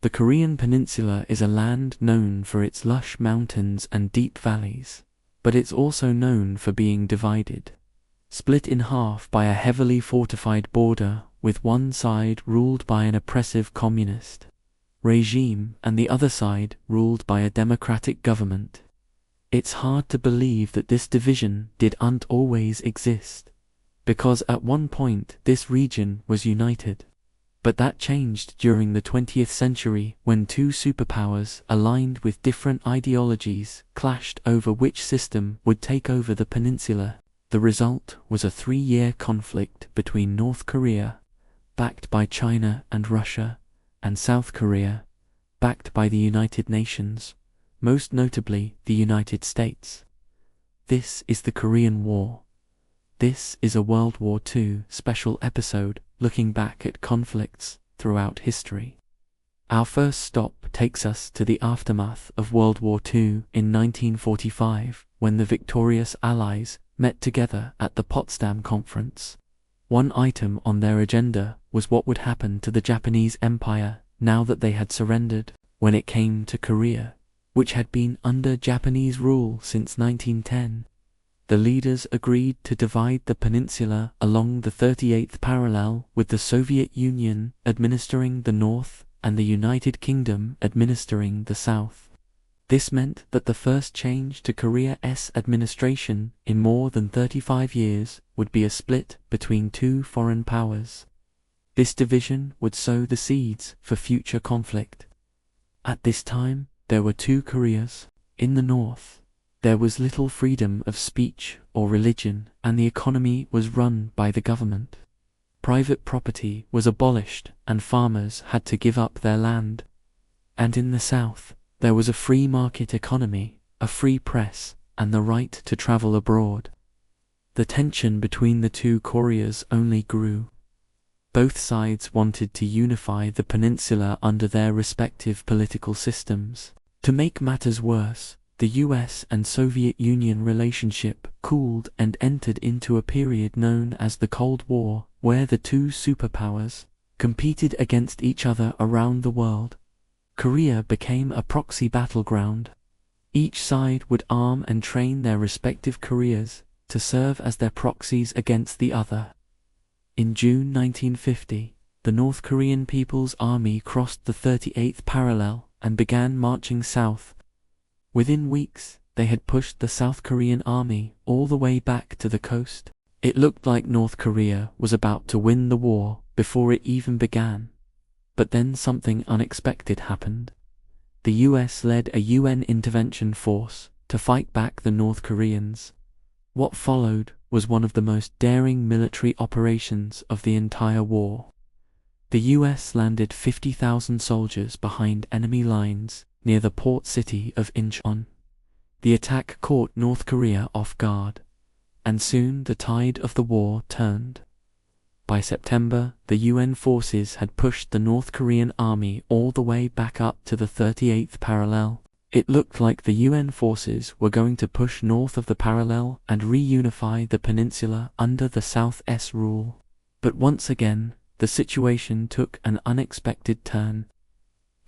The Korean Peninsula is a land known for its lush mountains and deep valleys, but it's also known for being divided, split in half by a heavily fortified border, with one side ruled by an oppressive communist regime and the other side ruled by a democratic government. It's hard to believe that this division didn't always exist, because at one point this region was united. But that changed during the 20th century when two superpowers aligned with different ideologies clashed over which system would take over the peninsula. The result was a 3-year conflict between North Korea, backed by China and Russia, and South Korea, backed by the United Nations, most notably the United States. This is the Korean War. This is a World War II special episode looking back at conflicts throughout history. Our first stop takes us to the aftermath of World War II in 1945, when the victorious Allies met together at the Potsdam Conference. One item on their agenda was what would happen to the Japanese Empire now that they had surrendered. When it came to Korea, which had been under Japanese rule since 1910, the leaders agreed to divide the peninsula along the 38th parallel, with the Soviet Union administering the north and the United Kingdom administering the south. This meant that the first change to Korea's administration in more than 35 years would be a split between two foreign powers. This division would sow the seeds for future conflict. At this time, there were two Koreas. In the north, there was little freedom of speech or religion, and the economy was run by the government. Private property was abolished, and farmers had to give up their land. And in the south, there was a free market economy, a free press, and the right to travel abroad. The tension between the two Koreas only grew. Both sides wanted to unify the peninsula under their respective political systems. To make matters worse, the US and Soviet Union relationship cooled and entered into a period known as the Cold War, where the two superpowers competed against each other around the world. Korea became a proxy battleground. Each side would arm and train their respective Koreas to serve as their proxies against the other. In June 1950, the North Korean People's Army crossed the 38th parallel and began marching south. Within weeks, they had pushed the South Korean army all the way back to the coast. It looked like North Korea was about to win the war before it even began. But then something unexpected happened. The US led a UN intervention force to fight back the North Koreans. What followed was one of the most daring military operations of the entire war. The US landed 50,000 soldiers behind enemy lines near the port city of Inchon. The attack caught North Korea off guard, and soon the tide of the war turned. By September, the UN forces had pushed the North Korean army all the way back up to the 38th parallel. It looked like the UN forces were going to push north of the parallel and reunify the peninsula under the South's rule. But once again, the situation took an unexpected turn.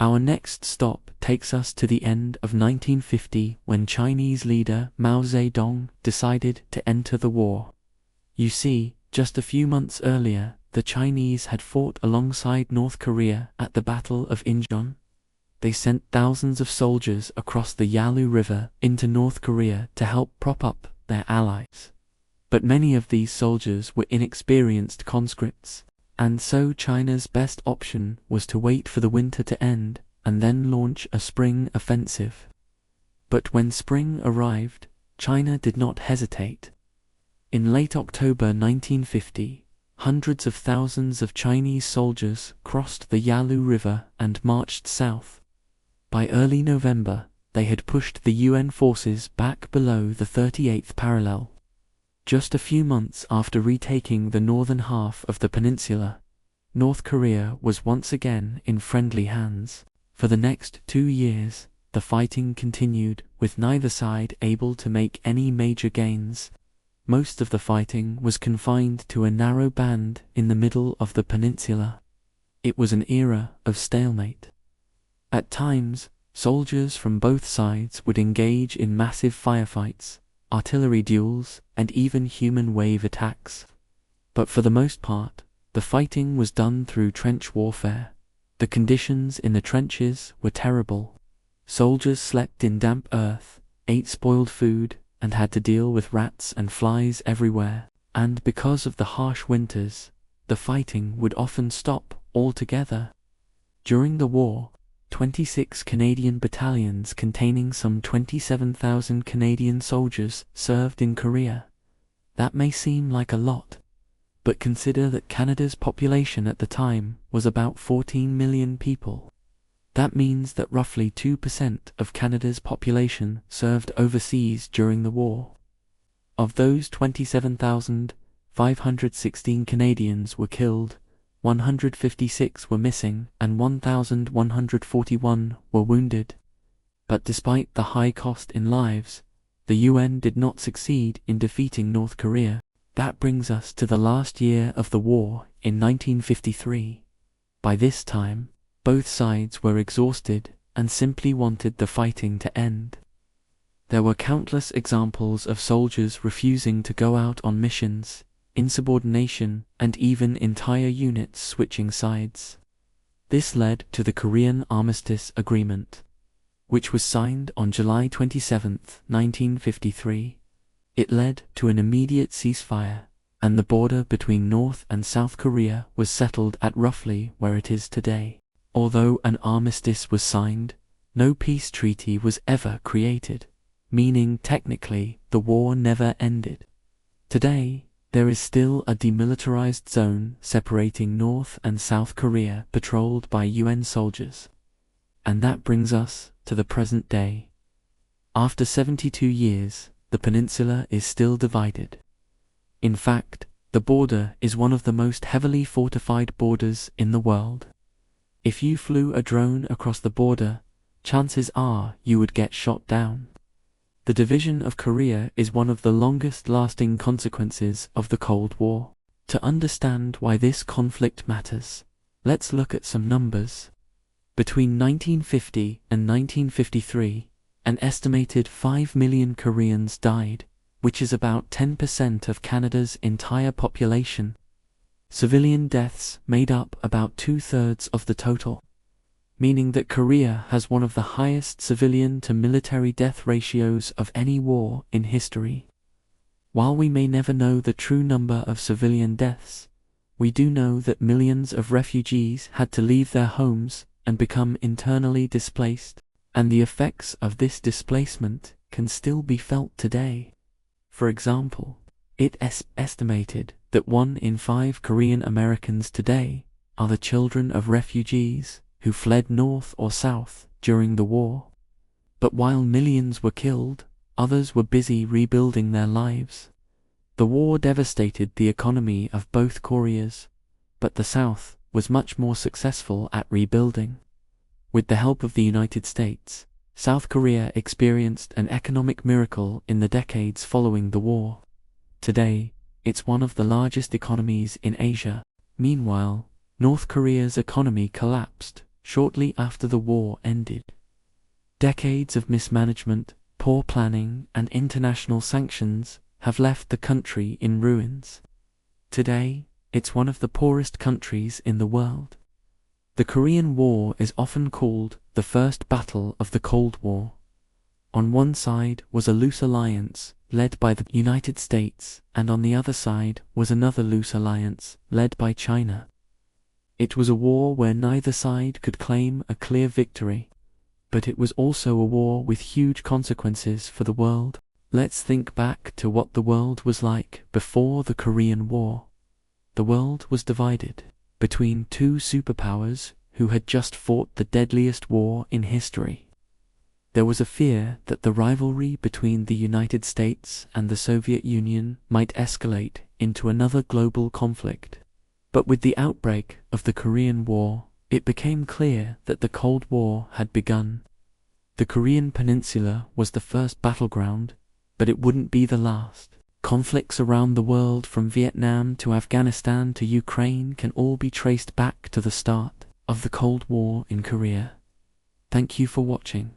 Our next stop takes us to the end of 1950, when Chinese leader Mao Zedong decided to enter the war. You see, just a few months earlier, the Chinese had fought alongside North Korea at the Battle of Inchon. They sent thousands of soldiers across the Yalu River into North Korea to help prop up their allies. But many of these soldiers were inexperienced conscripts, and so China's best option was to wait for the winter to end and then launch a spring offensive. But when spring arrived, China did not hesitate. In late October 1950, hundreds of thousands of Chinese soldiers crossed the Yalu River and marched south. By early November, they had pushed the UN forces back below the 38th parallel. Just a few months after retaking the northern half of the peninsula, North Korea was once again in friendly hands. For the next 2 years, the fighting continued, with neither side able to make any major gains. Most of the fighting was confined to a narrow band in the middle of the peninsula. It was an era of stalemate. At times, soldiers from both sides would engage in massive firefights, artillery duels, and even human wave attacks. But for the most part, the fighting was done through trench warfare. The conditions in the trenches were terrible. Soldiers slept in damp earth, ate spoiled food, and had to deal with rats and flies everywhere. And because of the harsh winters, the fighting would often stop altogether. During the war, 26 Canadian battalions containing some 27,000 Canadian soldiers served in Korea. That may seem like a lot, but consider that Canada's population at the time was about 14 million people. That means that roughly 2% of Canada's population served overseas during the war. Of those 27,516 Canadians were killed, 156 were missing, and 1,141 were wounded. But despite the high cost in lives, the UN did not succeed in defeating North Korea. That brings us to the last year of the war in 1953. By this time, both sides were exhausted and simply wanted the fighting to end. There were countless examples of soldiers refusing to go out on missions, insubordination, and even entire units switching sides. This led to the Korean Armistice Agreement, which was signed on July 27, 1953. It led to an immediate ceasefire, and the border between North and South Korea was settled at roughly where it is today. Although an armistice was signed, no peace treaty was ever created, meaning technically the war never ended. Today, there is still a demilitarized zone separating North and South Korea patrolled by UN soldiers. And that brings us to the present day. After 72 years, the peninsula is still divided. In fact, the border is one of the most heavily fortified borders in the world. If you flew a drone across the border, chances are you would get shot down. The division of Korea is one of the longest-lasting consequences of the Cold War. To understand why this conflict matters, let's look at some numbers. Between 1950 and 1953, an estimated 5 million Koreans died, which is about 10% of Canada's entire population. Civilian deaths made up about 2/3 of the total, meaning that Korea has one of the highest civilian to military death ratios of any war in history. While we may never know the true number of civilian deaths, we do know that millions of refugees had to leave their homes and become internally displaced, and the effects of this displacement can still be felt today. For example, it is estimated that 1 in 5 Korean Americans today are the children of refugees who fled north or south during the war. But while millions were killed, others were busy rebuilding their lives. The war devastated the economy of both Koreas, but the South was much more successful at rebuilding. With the help of the United States, South Korea experienced an economic miracle in the decades following the war. Today, it's one of the largest economies in Asia. Meanwhile, North Korea's economy collapsed shortly after the war ended. Decades of mismanagement, poor planning, and international sanctions have left the country in ruins. Today, it's one of the poorest countries in the world. The Korean War is often called the first battle of the Cold War. On one side was a loose alliance led by the United States, and on the other side was another loose alliance led by China. It was a war where neither side could claim a clear victory, but it was also a war with huge consequences for the world. Let's think back to what the world was like before the Korean War. The world was divided between two superpowers who had just fought the deadliest war in history. There was a fear that the rivalry between the United States and the Soviet Union might escalate into another global conflict. But with the outbreak of the Korean War, it became clear that the Cold War had begun. The Korean Peninsula was the first battleground, but it wouldn't be the last. Conflicts around the world from Vietnam to Afghanistan to Ukraine can all be traced back to the start of the Cold War in Korea. Thank you for watching.